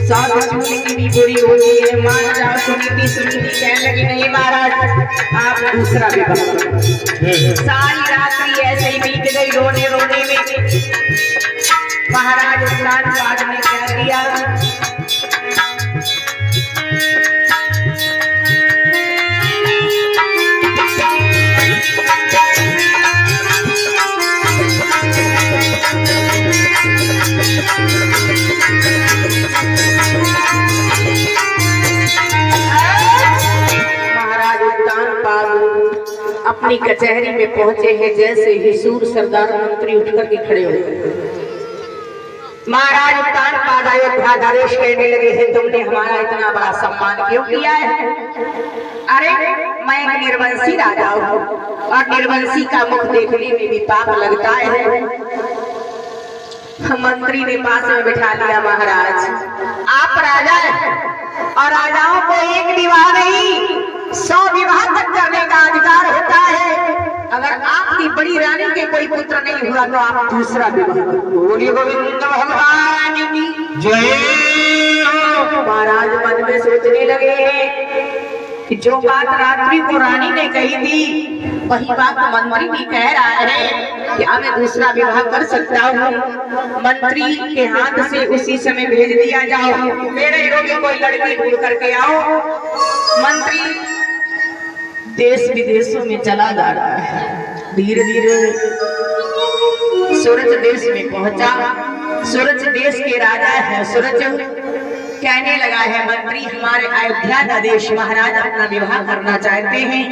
साथ सुनने की भी बुरी होती है। मान जाओ सुनीति सुनीति कहने लगी नहीं महाराज आप दूसरा विवाह करो। सारी रात्रि ऐसे ही बीत गई रोने रोने में। महाराज उत्तान पाद ने क्या किया, अपनी कचहरी में पहुंचे हैं। जैसे ही सूर सरदार मंत्री उठकर के खड़े हो गए। महाराज उत्तान पाद अयोध्या नरेश कहने लगे हैं तुमने हमारा इतना बड़ा सम्मान क्यों किया है? अरे मैं एक निर्वंशी राजा हूँ और निर्वंशी का मुख देखने में भी पाप लगता है। मंत्री ने पास में बिठा लिया। महाराज आप राजा हैं और राजाओं को एक विवाह नहीं 100 विवाह तक करने का अधिकार होता है। अगर आपकी बड़ी रानी के कोई पुत्र नहीं हुआ तो आप दूसरा विवाह करो। बोलिए गोविंद भगवान की जय। महाराज मन में सोचने लगे कि जो बात रात्रि को रानी ने कही थी वही बात मंत्री भी कह रहा है। क्या मैं दूसरा विवाह कर सकता हूँ? मंत्री के हाथ से उसी समय भेज दिया जाओ मेरे योगी कोई लड़की ढूंढ करके आओ। मंत्री देश विदेशों में चला जा रहा है। धीरे धीरे सूरज देश में पहुंचा। सूरज देश के राजा है। सूरज कहने लगा है मंत्री हमारे अयोध्या का देश महाराज अपना विवाह करना चाहते हैं।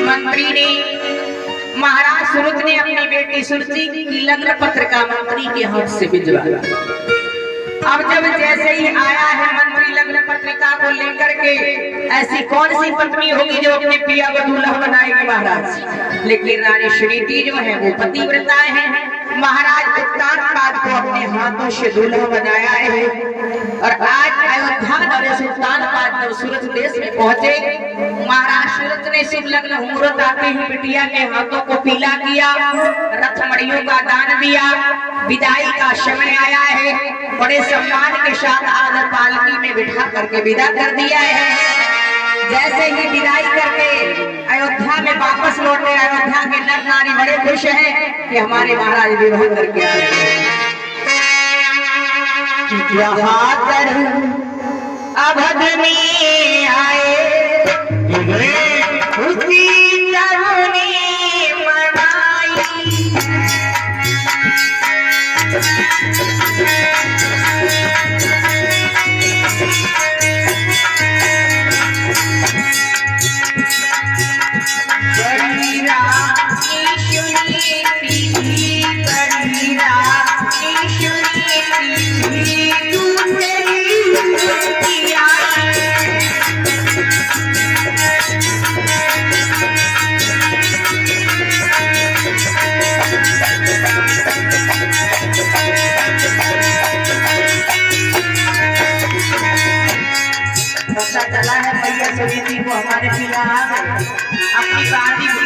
मंत्री ने महाराज सूरज ने अपनी बेटी सुरती की लग्न पत्र का मंत्री के हाथ से भिजवाया। अब जब जैसे ही आया है मंत्री लग्न पत्रिका को लेकर के, ऐसी कौन सी पत्नी होगी जो अपने पिया को दूल्हा बनाएगी महाराज? लेकिन रानी सुनीति जो है वो पतिव्रता है। महाराज उत्तान पाद को अपने हाथों से दूल्हा बनाया है और आज अयोध्या नरेश उत्तान पाद जब सूरज देश में पहुंचे महाराज सूरज ने शुभ लग्न मुहूर्त आते ही बिटिया के हाथों को पीला किया, रथ मड़ियों का दान दिया। विदाई का समय आया है। बड़े सम्मान के साथ आदर पालकी में बिठा करके विदा कर दिया है। जैसे ही विदाई करके अयोध्या में वापस लौटे अयोध्या के नर नारी बड़े खुश हैं कि हमारे महाराज विवाह करके आए। अवध में आए खुशी तरुणी मनाई। पता चला है भैया सुनीति को हमारे पिता अपनी शादी को